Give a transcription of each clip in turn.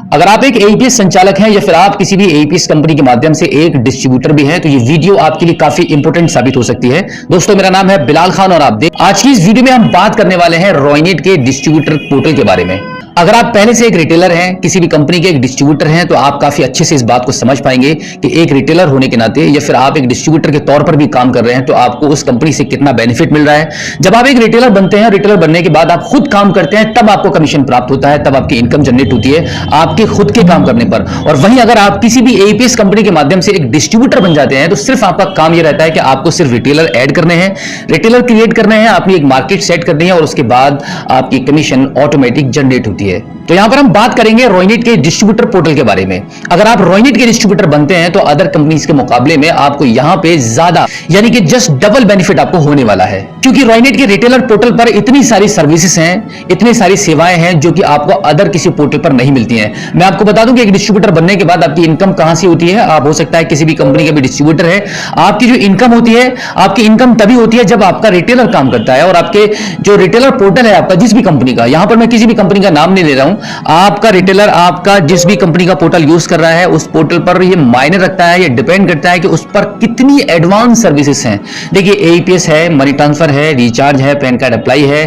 अगर आप एक एईपीएस संचालक हैं या फिर आप किसी भी एईपीएस कंपनी के माध्यम से एक डिस्ट्रीब्यूटर भी हैं तो ये वीडियो आपके लिए काफी इंपॉर्टेंट साबित हो सकती है। दोस्तों, मेरा नाम है बिलाल खान और आप आज की इस वीडियो में हम बात करने वाले हैं रॉयनेट के डिस्ट्रीब्यूटर पोर्टल के बारे में। अगर आप पहले से एक रिटेलर हैं, किसी भी कंपनी के एक डिस्ट्रीब्यूटर हैं, तो आप काफी अच्छे से इस बात को समझ पाएंगे कि एक रिटेलर होने के नाते या फिर आप एक डिस्ट्रीब्यूटर के तौर पर भी काम कर रहे हैं तो आपको उस कंपनी से कितना बेनिफिट मिल रहा है। जब आप एक रिटेलर बनते हैं, रिटेलर बनने के बाद आप खुद काम करते हैं, तब आपको कमीशन प्राप्त होता है, तब आपकी इनकम जनरेट होती है आपके खुद के काम करने पर। और वहीं अगर आप किसी भी एईपीएस कंपनी के माध्यम से एक डिस्ट्रीब्यूटर बन जाते हैं तो सिर्फ आपका काम यह रहता है कि आपको सिर्फ रिटेलर ऐड करने हैं, रिटेलर क्रिएट करने हैं, अपनी एक मार्केट सेट करनी है और उसके बाद आपकी कमीशन ऑटोमेटिक जनरेट होती है। तो यहां पर हम बात करेंगे रॉयनेट के डिस्ट्रीब्यूटर पोर्टल के बारे में। अगर आप रॉयनेट के डिस्ट्रीब्यूटर बनते हैं तो अदर कंपनीज के मुकाबले में आपको यहां पे ज्यादा यानी कि जस्ट डबल बेनिफिट आपको होने वाला है, क्योंकि रॉयनेट के रिटेलर पोर्टल पर इतनी सारी सर्विसेज हैं, इतनी सारी सेवाएं हैं जो कि आपको अदर किसी पोर्टल पर नहीं मिलती हैं। मैं आपको बता दूं कि एक डिस्ट्रीब्यूटर बनने के बाद आपकी इनकम कहां से होती है। आप हो सकता है किसी भी कंपनी के भी डिस्ट्रीब्यूटर है, आपकी जो इनकम होती है, आपकी इनकम तभी होती है जब आपका रिटेलर काम करता है और आपके जो रिटेलर पोर्टल है आपका जिस भी कंपनी का, यहां पर मैं किसी भी कंपनी का नाम नहीं ले रहा हूं, आपका रिटेलर आपका जिस भी कंपनी का पोर्टल यूज कर रहा है उस पोर्टल पर ये मायने रखता है, ये डिपेंड करता है कि उस पर कितनी एडवांस सर्विसेज हैं। देखिए, एईपीएस है, मनी ट्रांसफर है, रिचार्ज है, पैन कार्ड अप्लाई है,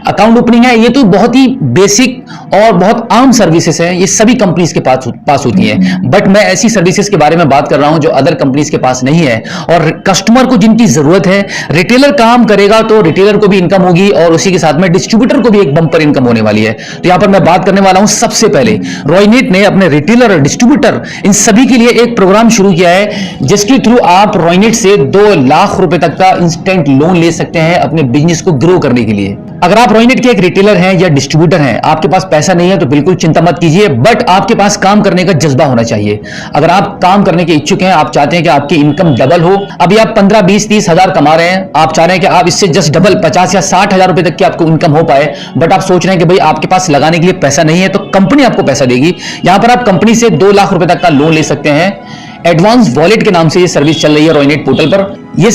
अकाउंट ओपनिंग है, ये तो बहुत ही बेसिक और बहुत आम सर्विसेज हैं, ये सभी कंपनीज के पास होती हैं। बट मैं ऐसी सर्विसेज के बारे में बात कर रहा हूं जो अदर कंपनीज के पास नहीं है और कस्टमर को जिनकी जरूरत है। रिटेलर काम करेगा तो रिटेलर को भी इनकम होगी और उसी के साथ में डिस्ट्रीब्यूटर को भी एक बम्पर इनकम होने वाली है। तो यहां पर मैं बात करने वाला हूं, सबसे पहले रॉयनेट ने अपने रिटेलर और डिस्ट्रीब्यूटर इन सभी के लिए एक प्रोग्राम शुरू किया है जिसके थ्रू आप रॉयनेट से 2 लाख रुपए तक का इंस्टेंट लोन ले सकते हैं अपने बिजनेस को ग्रो करने के लिए। अगर आप रॉयनेट के एक रिटेलर हैं या डिस्ट्रीब्यूटर हैं, आपके पास पैसा नहीं है तो बिल्कुल चिंता मत कीजिए, बट आपके पास काम करने का जज्बा होना चाहिए। अगर आप काम करने के इच्छुक हैं, आप चाहते हैं कि आपकी इनकम डबल हो, अभी आप 15, 20, 30 हजार कमा रहे हैं, आप चाह रहे हैं कि आप इससे जस्ट डबल 50 या 60 हजार रुपए तक की आपको इनकम हो पाए, बट आप सोच रहे हैं कि भाई आपके पास लगाने के लिए पैसा नहीं है, तो कंपनी आपको पैसा देगी। यहां पर आप कंपनी से 2 लाख रुपए तक का लोन ले सकते हैं। एडवांस वॉलेट के नाम से ये सर्विस चल रही है रॉयनेट पोर्टल पर। ये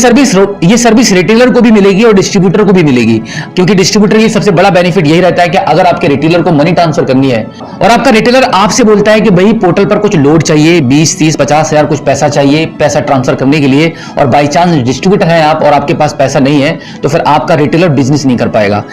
सर्विस रिटेलर को भी मिलेगी और डिस्ट्रीब्यूटर को भी मिलेगी, क्योंकि डिस्ट्रीब्यूटर की सबसे बड़ा बेनिफिट यही रहता है कि अगर आपके रिटेलर को मनी ट्रांसफर करनी है और आपका रिटेलर आपसे बोलता है कि भाई पोर्टल पर कुछ लोड चाहिए, 20, 30, 50 हजार कुछ पैसा चाहिए पैसा ट्रांसफर करने के लिए, और बाई चांस डिस्ट्रीब्यूटर है आप और आपके पास पैसा नहीं है, तो फिर आपका रिटेलर बिजनेस नहीं कर पाएगा।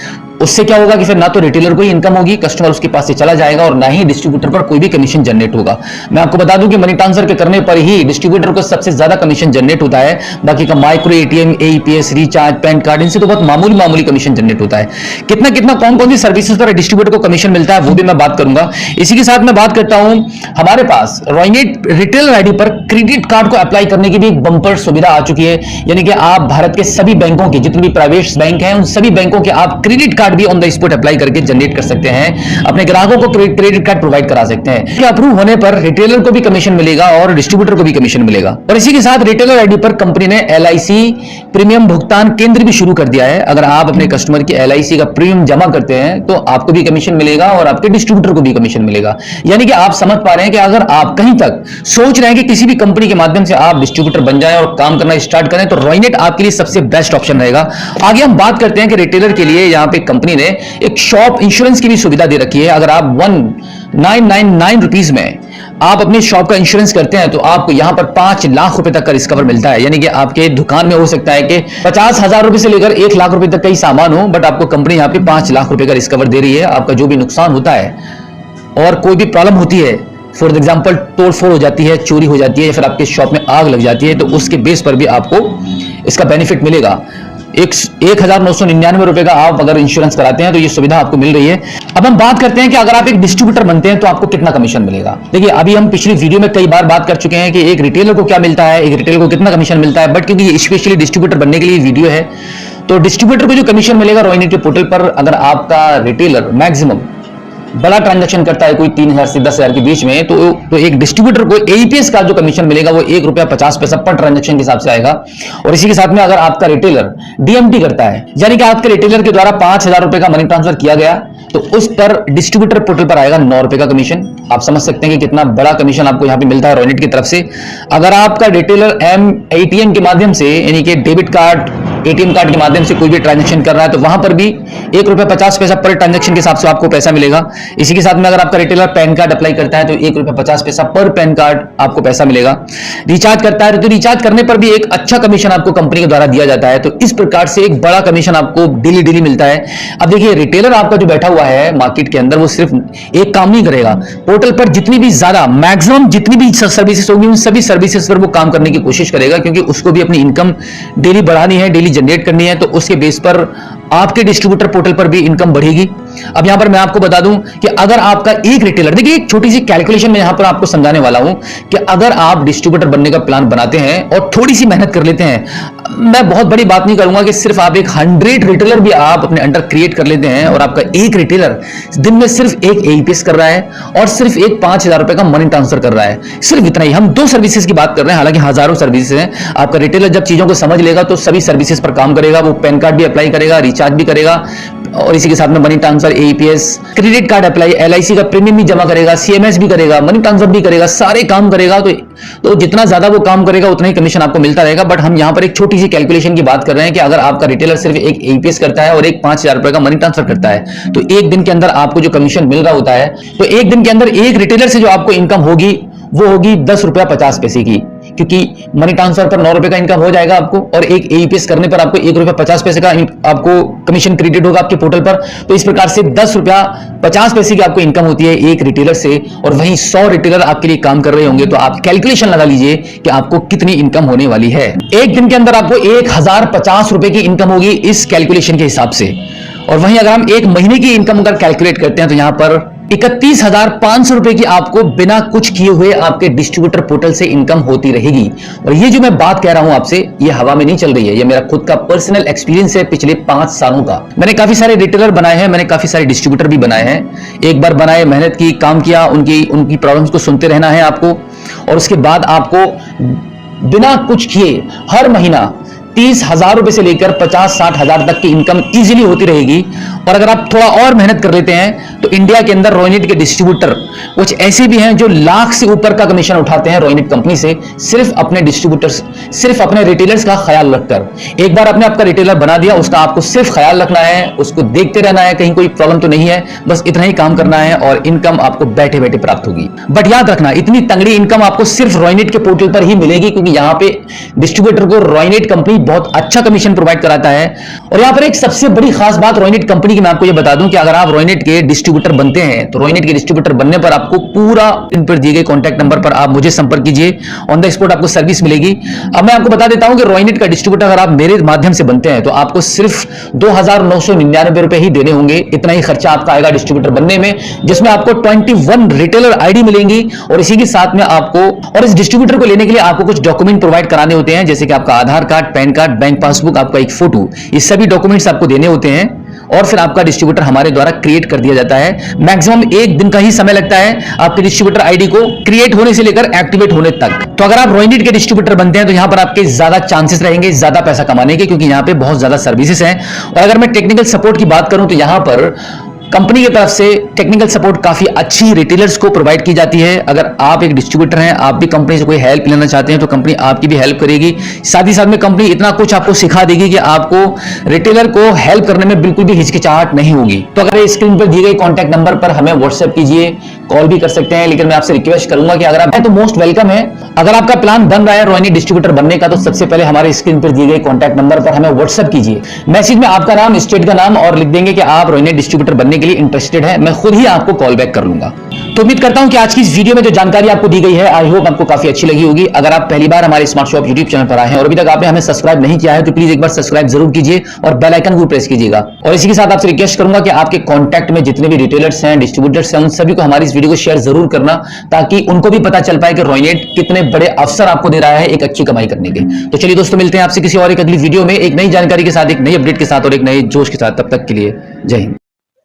उससे क्या होगा कि फिर ना तो रिटेलर को ही इनकम होगी, कस्टमर उसके पास से चला जाएगा, और ना ही डिस्ट्रीब्यूटर पर कोई भी कमीशन जनरेट होगा। मैं आपको बता दूं कि मनी ट्रांसफर के करने पर ही डिस्ट्रीब्यूटर को सबसे ज्यादा कमीशन जनरेट होता है, बाकी का micro ATM, AEPS, recharge, pan card, इनसे तो बहुत मामूली कमीशन जनरेट होता है। कितना कौन सी सर्विसेज पर डिस्ट्रीब्यूटर को कमीशन मिलता है वो भी मैं बात करूंगा। इसी के साथ मैं बात करता हूं, हमारे पास रॉयनेट रिटेलर आईडी पर क्रेडिट कार्ड को अप्लाई करने की भी एक बंपर सुविधा आ चुकी है, यानी कि आप भारत के सभी बैंकों के जितने भी प्राइवेट बैंक हैं उन सभी बैंकों के आप क्रेडिट कार्ड भी ऑन द स्पॉट अप्लाई करके जनरेट कर सकते हैं, अपने ग्राहकों को क्रेडिट कार्ड प्रोवाइड करा सकते हैं। अप्रूव होने पर रिटेलर को भी कमीशन मिलेगा और डिस्ट्रीब्यूटर को भी कमीशन मिलेगा। और इसी के साथ रिटेलर आईडी पर कंपनी ने एलआईसी प्रीमियम भुगतान केंद्र भी शुरू कर दिया है। अगर आप अपने कस्टमर की एलआईसी का प्रीमियम जमा करते हैं तो आपको भी कमीशन मिलेगा और आपके डिस्ट्रीब्यूटर को भी कमीशन मिलेगा। यानी कि आप समझ पा रहे हैं कि अगर आप कहीं तक सोच रहे हैं कि किसी भी कंपनी के माध्यम से आप डिस्ट्रीब्यूटर बन जाएं और काम करना स्टार्ट करें, तो रॉयनेट आपके लिए सबसे बेस्ट ऑप्शन रहेगा। आगे हम बात करते हैं कि रिटेलर के लिए यहां पे कंपनी ने एक शॉप इंश्योरेंस की भी सुविधा दे रखी है। अगर आप 1999 रुपीज में आप अपनी शॉप का इंश्योरेंस करते हैं तो आपको यहां पर 5 लाख रुपए तक का रिस्कवर मिलता है। यानी कि आपके दुकान में हो सकता है कि 50 हजार रुपए से लेकर 1 लाख रुपए तक का ही सामान हो, बट आपको कंपनी यहां पे 5 लाख रुपए का रिस्कवर दे रही है। आपका जो भी नुकसान होता है और कोई भी प्रॉब्लम होती है, फॉर एग्जाम्पल तोड़फोड़ हो जाती है, चोरी हो जाती है या फिर आपके शॉप में आग लग जाती है, तो उसके बेस पर भी आपको इसका बेनिफिट मिलेगा। 1999 रुपए का आप अगर इंश्योरेंस कराते हैं तो ये सुविधा आपको मिल रही है। अब हम बात करते हैं कि अगर आप एक डिस्ट्रीब्यूटर बनते हैं तो आपको कितना कमीशन मिलेगा। देखिए, अभी हम पिछली वीडियो में कई बार बात कर चुके हैं कि एक रिटेलर को क्या मिलता है, एक रिटेलर को कितना कमीशन मिलता है, बट क्योंकि ये स्पेशली डिस्ट्रीब्यूटर बनने के लिए वीडियो है, तो डिस्ट्रीब्यूटर को जो कमीशन मिलेगा रॉयनेट के पोर्टल पर, अगर आपका रिटेलर मैक्सिमम बड़ा ट्रांजैक्शन करता है कोई 3,000 से 10,000 के बीच में, तो एक डिस्ट्रीब्यूटर को एईपीएस का जो कमीशन मिलेगा वो ₹1.50 पर ट्रांजैक्शन के हिसाब से आएगा। और इसी के साथ में अगर आपका रिटेलर डीएमटी करता है, यानी कि आपके रिटेलर के द्वारा 5,000 रुपए का मनी ट्रांसफर किया गया, तो उस पर डिस्ट्रीब्यूटर पोर्टल पर आएगा 9 रुपए का कमीशन। आप समझ सकते हैं कि कितना बड़ा कमीशन आपको यहां पे मिलता है रॉयनेट की तरफ से। अगर आपका रिटेलर एटीएम के माध्यम से, यानी कि डेबिट कार्ड एटीएम कार्ड के माध्यम से कोई भी ट्रांजेक्शन कर रहा है तो वहां पर भी ₹1.50 पर ट्रांजेक्शन के हिसाब से आपको पैसा मिलेगा। इसी के साथ में अगर आपका रिटेलर पैन कार्ड अप्लाई करता है तो ₹1.50 पर पैन कार्ड आपको पैसा मिलेगा। रिचार्ज करता है तो रिचार्ज करने पर भी एक अच्छा कमीशन आपको कंपनी के द्वारा दिया जाता है। तो इस प्रकार से एक बड़ा कमीशन आपको डेली मिलता है। अब देखिए, रिटेलर आपका जो बैठा हुआ है मार्केट के अंदर, वो सिर्फ एक काम नहीं करेगा, पोर्टल पर जितनी भी ज्यादा मैक्सिमम जितनी भी सर्विसेज होगी उन सभी सर्विसेज पर वो काम करने की कोशिश करेगा, क्योंकि उसको भी अपनी इनकम डेली बढ़ानी है, डेली जनरेट करनी है। तो उसके बेस पर आपके डिस्ट्रीब्यूटर पोर्टल पर भी इनकम बढ़ेगी। अब यहां पर मैं आपको बता दूं कि अगर आपका एक रिटेलर, देखिए एक छोटी सी कैलकुलेशन में यहां पर आपको समझाने वाला हूं कि अगर आप डिस्ट्रीब्यूटर बनने का प्लान बनाते हैं और थोड़ी सी मेहनत कर लेते हैं, मैं बहुत बड़ी बात नहीं करूंगा कि सिर्फ आप एक 100 रिटेलर भी आप अपने अंडर क्रिएट कर लेते हैं और आपका एक रिटेलर दिन में सिर्फ एक एईपीएस कर रहा है और सिर्फ एक ₹5000 का मनी ट्रांसफर कर रहा है, सिर्फ इतना ही। हम 2 सर्विसेज की बात कर रहे हैं, हालांकि हजारों सर्विसेज हैं। आपका रिटेलर जब चीजों को समझ लेगा तो सभी सर्विसेज पर काम करेगा, वो पैन कार्ड भी अप्लाई करेगा, रिचार्ज भी करेगा और इसी के साथ में money transfer, AEPS, credit card apply, LIC का प्रीमियम भी जमा करेगा, सीएमएस भी करेगा, मनी ट्रांसफर भी करेगा, सारे काम करेगा। तो जितना ज्यादा वो काम करेगा उतना ही कमीशन आपको मिलता रहेगा। बट हम यहां पर एक छोटी सी कैलकुलेशन की बात कर रहे हैं कि अगर आपका रिटेलर सिर्फ एक एईपीएस करता है और एक ₹5000 का मनी ट्रांसफर करता है तो एक दिन के अंदर आपको जो कमीशन मिल रहा होता है, तो एक दिन के अंदर एक रिटेलर से जो आपको इनकम होगी वो होगी ₹10.50 की, क्योंकि मनी ट्रांसफर पर ₹9 का इनकम हो जाएगा आपको और एक एईपीएस करने पर आपको ₹1.50 का आपको कमीशन क्रेडिट होगा आपके पोर्टल पर। तो इस प्रकार से ₹10.50 की आपको इनकम होती है एक रिटेलर से, और वहीं 100 रिटेलर आपके लिए काम कर रहे होंगे। तो आप कैलकुलेशन लगा लीजिए कि आपको कितनी इनकम होने वाली है। एक दिन के अंदर आपको ₹1050 की इनकम होगी इस कैलकुलेशन के हिसाब से। और वहीं अगर हम एक महीने की इनकम अगर कैलकुलेट करते हैं तो यहां पर ₹31,500 की आपको बिना कुछ किए हुए आपके डिस्ट्रीब्यूटर पोर्टल से इनकम होती रहेगी। और ये जो मैं बात कह रहा हूं आपसे, ये हवा में नहीं चल रही है, ये मेरा खुद का पर्सनल एक्सपीरियंस है पिछले 5 सालों का। मैंने काफी सारे रिटेलर बनाए हैं, मैंने काफी सारे डिस्ट्रीब्यूटर भी बनाए हैं। एक बार बनाए, मेहनत की, काम किया, उनकी प्रॉब्लम्स को सुनते रहना है आपको, और उसके बाद आपको बिना कुछ किए हर महीना ₹30,000 से लेकर 50-60 हजार तक की इनकम इजीली होती रहेगी। और अगर आप थोड़ा और मेहनत कर लेते हैं तो इंडिया के अंदर रोइनेट के डिस्ट्रीब्यूटर कुछ ऐसे भी हैं जो लाख से ऊपर का कमीशन उठाते हैं रोइनेट कंपनी से, सिर्फ अपने डिस्ट्रीब्यूटर्स, सिर्फ अपने रिटेलर्स का ख्याल रखकर। एक बार आपने आपका रिटेलर बना दिया, उसका आपको सिर्फ ख्याल रखना है, उसको देखते रहना है कहीं कोई प्रॉब्लम तो नहीं है, बस इतना ही काम करना है और इनकम आपको बैठे बैठे प्राप्त होगी। बट याद रखना, इतनी तंगड़ी इनकम आपको सिर्फ रोइनेट के पोर्टल पर ही मिलेगी, क्योंकि यहां पे डिस्ट्रीब्यूटर को रोइनेट कंपनी बहुत अच्छा कमीशन प्रोवाइड कराता है। और यहां पर एक सबसे बड़ी खास बात रोइनेट कंपनी की मैं आपको ये बता दूं कि अगर आप रोइनेट के डिस्ट्रीब्यूटर बनते हैं तो रोइनेट के डिस्ट्रीब्यूटर बनने पर आपको पूरा इन पर दिए गए कॉन्टैक्ट नंबर पर आप मुझे संपर्क कीजिए, ऑन द स्पॉट आपको सर्विस मिलेगी। अब मैं आपको बता देता हूं कि रोइनेट का डिस्ट्रीब्यूटर अगर आप मेरे माध्यम से बनते हैं तो आपको सिर्फ ₹2,999 ही देने होंगे। इतना ही खर्चा आपका आएगा डिस्ट्रीब्यूटर बनने में, जिसमें आपको 21 रिटेलर आईडी मिलेंगी और इसी के साथ में आपको, और इस डिस्ट्रीब्यूटर को लेने के लिए आपको कुछ डॉक्यूमेंट प्रोवाइड कराने होते हैं, जैसे कि आपका Aadhaar card, PAN card, bank passbook, आपका एक फोटो, ये सभी डॉक्यूमेंट्स आपको देने होते हैं। और फिर आपका डिस्ट्रीब्यूटर हमारे द्वारा क्रिएट कर दिया जाता है। मैक्सिमम 1 दिन का ही समय लगता है आपके डिस्ट्रीब्यूटर आईडी को क्रिएट होने से लेकर एक्टिवेट होने तक। तो अगर आप रोइनेट के डिस्ट्रीब्यूटर बनते हैं तो यहां पर आपके ज्यादा चांसेस रहेंगे ज्यादा पैसा कमाने के, क्योंकि यहां पे बहुत ज्यादा सर्विसेज हैं। और अगर मैं टेक्निकल सपोर्ट की बात करूं तो यहां पर कंपनी की तरफ से टेक्निकल सपोर्ट काफी अच्छी रिटेलर्स को प्रोवाइड की जाती है। अगर आप एक डिस्ट्रीब्यूटर हैं, आप भी कंपनी से कोई हेल्प लेना चाहते हैं तो कंपनी आपकी भी हेल्प करेगी। साथ ही साथ में कंपनी इतना कुछ आपको सिखा देगी कि आपको रिटेलर को हेल्प करने में बिल्कुल भी हिचकिचाहट नहीं होगी। तो अगर स्क्रीन पर दिए गए कॉन्टैक्ट नंबर पर हमें व्हाट्सएप कीजिए, कॉल भी कर सकते हैं, लेकिन मैं आपसे रिक्वेस्ट करूंगा कि अगर आप तो मोस्ट वेलकम है। अगर आपका प्लान बन रहा है रोइनेट डिस्ट्रीब्यूटर बनने का तो सबसे पहले हमारे स्क्रीन पर दिए गए कॉन्टैक्ट नंबर पर हमें व्हाट्सएप कीजिए। मैसेज में आपका नाम, स्टेट का नाम और लिख देंगे कि आप रोइनेट डिस्ट्रीब्यूटर बनने के लिए इंटरेस्टेड है। मैं खुद ही आपको कॉल बैक कर लूंगा। तो उम्मीद करता हूं कि आज की इस वीडियो में जो जानकारी आपको दी गई है, आई होप आपको काफी अच्छी लगी होगी। अगर आप पहली बार हमारे स्मार्ट शॉप यूट्यूब चैनल पर आए हैं और अभी तक आपने हमें सब्सक्राइब नहीं किया है तो प्लीज एक बार सब्सक्राइब जरूर कीजिए और बेल आइकन को प्रेस कीजिएगा। और इसी के साथ आपसे रिक्वेस्ट करूंगा कि आपके कॉन्टैक्ट में जितने भी रिटेलर्स हैं, डिस्ट्रीब्यूटर्स हैं, उन सभी को हमारी इस वीडियो को शेयर जरूर करना, ताकि उनको भी पता चल पाए कि रोइनेट कितने बड़े अवसर आपको दे रहा है एक अच्छी कमाई करने के। तो चलिए दोस्तों, मिलते हैं आपसे किसी और एक अगली वीडियो में एक नई जानकारी के साथ, एक नई अपडेट के साथ और एक नए जोश के साथ। तब तक के लिए जय हिंद।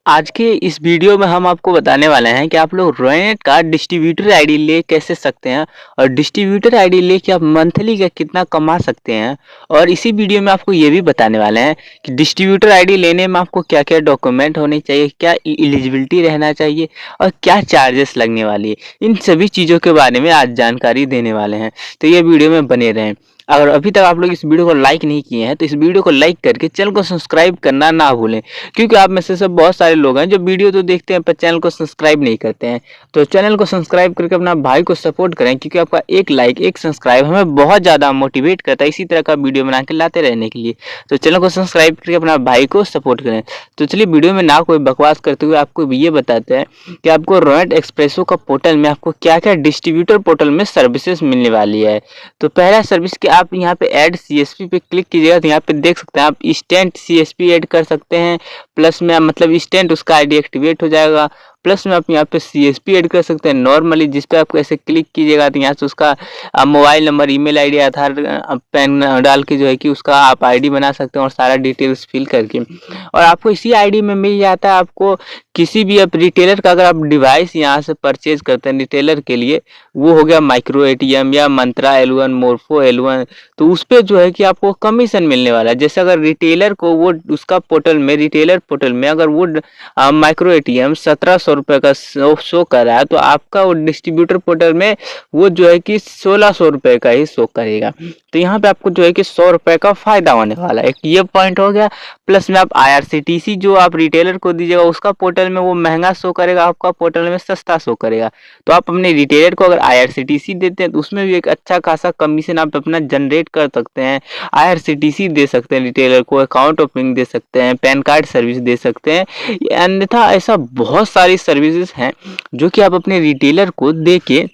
आज के इस वीडियो में हम आपको बताने वाले हैं कि आप लोग रोइनेट का डिस्ट्रीब्यूटर आईडी ले कैसे सकते हैं और डिस्ट्रीब्यूटर आईडी लेके आप मंथली का कितना कमा सकते हैं। और इसी वीडियो में आपको ये भी बताने वाले हैं कि डिस्ट्रीब्यूटर आईडी लेने में आपको क्या क्या डॉक्यूमेंट होने चाहिए, क्या एलिजिबिलिटी रहना चाहिए और क्या चार्जेस लगने वाली है। इन सभी चीज़ों के बारे में आज जानकारी देने वाले हैं, तो ये वीडियो में बने रहें। अगर अभी तक आप लोग इस वीडियो को लाइक नहीं किए हैं तो इस वीडियो को लाइक करके चैनल को सब्सक्राइब करना ना भूलें, क्योंकि आप में से सब बहुत सारे लोग हैं जो वीडियो तो देखते हैं पर चैनल को सब्सक्राइब नहीं करते हैं। तो चैनल को सब्सक्राइब करके अपना भाई को सपोर्ट करें, क्योंकि आपका एक लाइक एक सब्सक्राइब हमें बहुत ज़्यादा मोटिवेट करता है इसी तरह का वीडियो बना के लाते रहने के लिए। तो चैनल को सब्सक्राइब करके अपना भाई को सपोर्ट करें। तो चलिए वीडियो में ना कोई बकवास करते हुए आपको ये बताते हैं कि आपको रॉयट एक्सप्रेसो का पोर्टल में आपको क्या क्या डिस्ट्रीब्यूटर पोर्टल में सर्विसेज मिलने वाली है। तो पहला सर्विस कि आप यहाँ पे ऐड सीएसपी पे क्लिक कीजिएगा तो यहाँ पे देख सकते हैं आप इंस्टेंट सीएसपी ऐड कर सकते हैं। प्लस में मतलब इंस्टेंट उसका आईडी एक्टिवेट हो जाएगा। प्लस में आप यहाँ पे सीएसपी ऐड कर सकते हैं नॉर्मली, जिस पे आप ऐसे क्लिक कीजिएगा तो यहाँ से उसका मोबाइल नंबर, ईमेल आईडी, आधार, पैन डाल के जो है कि उसका आप आईडी बना सकते हैं और सारा डिटेल्स फिल करके। और आपको इसी आईडी में मिल जाता है आपको किसी भी आप रिटेलर का अगर आप डिवाइस यहाँ से परचेज करते हैं रिटेलर के लिए, वो हो गया माइक्रो एटीएम या मंत्रा L1, मोर्फो L1, तो उस पर जो है कि आपको कमीशन मिलने वाला है। जैसे अगर रिटेलर को वो उसका पोर्टल में, रिटेलर पोर्टल में अगर वो माइक्रो एटीएम 1700 रुपये का शो कर रहा है तो आपका वो डिस्ट्रीब्यूटर पोर्टल में वो जो है कि 1600 रुपये का ही शो करेगा। तो यहाँ पे आपको जो है कि 100 रुपये का फायदा होने वाला है, एक ये पॉइंट हो गया। प्लस में आप IRCTC जो आप रिटेलर को दीजिएगा उसका पोर्टल में वो महंगा शो करेगा, आपका पोर्टल में सस्ता शो करेगा। तो आप अपने रिटेलर को अगर IRCTC देते हैं तो उसमें भी एक अच्छा खासा कमीशन आप अपना जनरेट कर सकते हैं। IRCTC दे सकते हैं रिटेलर को, अकाउंट ओपनिंग दे सकते हैं, पैन कार्ड सर्विस दे सकते हैं। अन्यथा ऐसा बहुत सारी सर्विसेज हैं जो कि आप अपने रिटेलर को दे के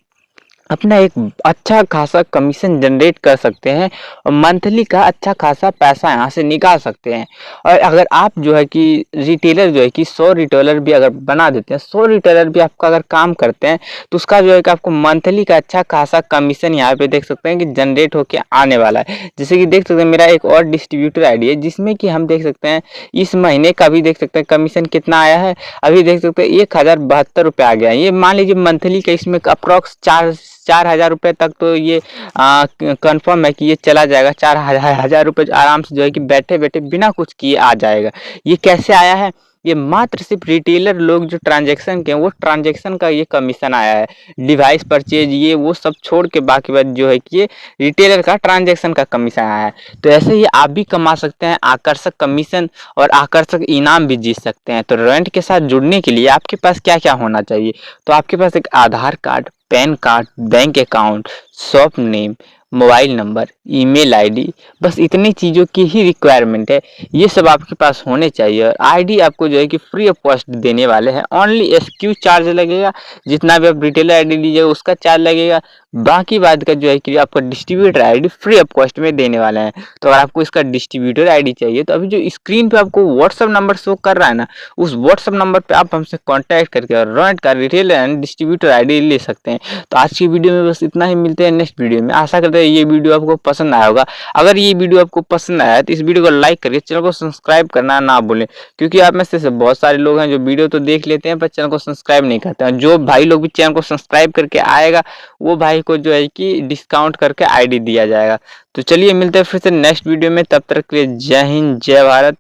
अपना एक अच्छा खासा कमीशन जनरेट कर सकते हैं और मंथली का अच्छा खासा पैसा यहाँ से निकाल सकते हैं। और अगर आप जो है कि रिटेलर जो है कि 100 रिटेलर भी अगर बना देते हैं, 100 रिटेलर भी आपका अगर काम करते हैं तो उसका जो है कि आपको मंथली का अच्छा खासा कमीशन यहाँ पे देख सकते हैं कि जनरेट होके आने वाला है। जैसे कि देख सकते हैं मेरा एक और डिस्ट्रीब्यूटर आईडी है जिसमें कि हम देख सकते हैं इस महीने का भी देख सकते हैं कमीशन कितना आया है। अभी देख सकते हैं 1072 रुपये आ गया है। ये मान लीजिए मंथली का इसमें अप्रॉक्स 4,000 रुपये तक तो ये कंफर्म है कि ये चला जाएगा। 4,000 रुपये आराम से जो है कि बैठे बैठे बिना कुछ किए आ जाएगा। ये कैसे आया है? ये मात्र सिर्फ रिटेलर लोग जो ट्रांजैक्शन के हैं वो ट्रांजैक्शन का ये कमीशन आया है। डिवाइस परचेज ये वो सब छोड़ के बाकी बात जो है कि ये रिटेलर का ट्रांजैक्शन का कमीशन आया है। तो ऐसे ही आप भी कमा सकते हैं आकर्षक कमीशन और आकर्षक इनाम भी जीत सकते हैं। तो रॉयट के साथ जुड़ने के लिए आपके पास क्या क्या होना चाहिए? तो आपके पास एक Aadhaar card, PAN card, bank account, shop name, mobile number, email ID, बस इतनी चीज़ों की ही रिक्वायरमेंट है। ये सब आपके पास होने चाहिए। और आईडी आपको जो है कि फ्री ऑफ कॉस्ट देने वाले हैं। ओनली SQ चार्ज लगेगा, जितना भी आप रिटेलर आईडी लीजिएगा उसका चार्ज लगेगा। बाकी बात का जो है कि आपका distributor ID free of cost में देने वाले हैं। तो अगर आपको इसका डिस्ट्रीब्यूटर आईडी चाहिए तो अभी जो स्क्रीन पे आपको व्हाट्सअप नंबर शो कर रहा है ना, उस व्हाट्सअप नंबर पे आप हमसे कांटेक्ट करके रॉयट का रिटेलर एंड डिस्ट्रीब्यूटर आईडी ले सकते हैं। तो आज की वीडियो में बस इतना ही, मिलते हैं नेक्स्ट वीडियो में। आशा करते हैं ये वीडियो आपको पसंद आया होगा। अगर ये वीडियो आपको पसंद आया तो इस वीडियो को लाइक करके चैनल को सब्सक्राइब करना ना भूलें, क्योंकि आप में से बहुत सारे लोग हैं जो वीडियो तो देख लेते हैं पर चैनल को सब्सक्राइब नहीं करते हैं। जो भाई लोग भी चैनल को सब्सक्राइब करके आएगा वो भाई को जो है कि डिस्काउंट करके आईडी दिया जाएगा। तो चलिए मिलते हैं फिर से नेक्स्ट वीडियो में, तब तक के लिए जय हिंद, जय भारत।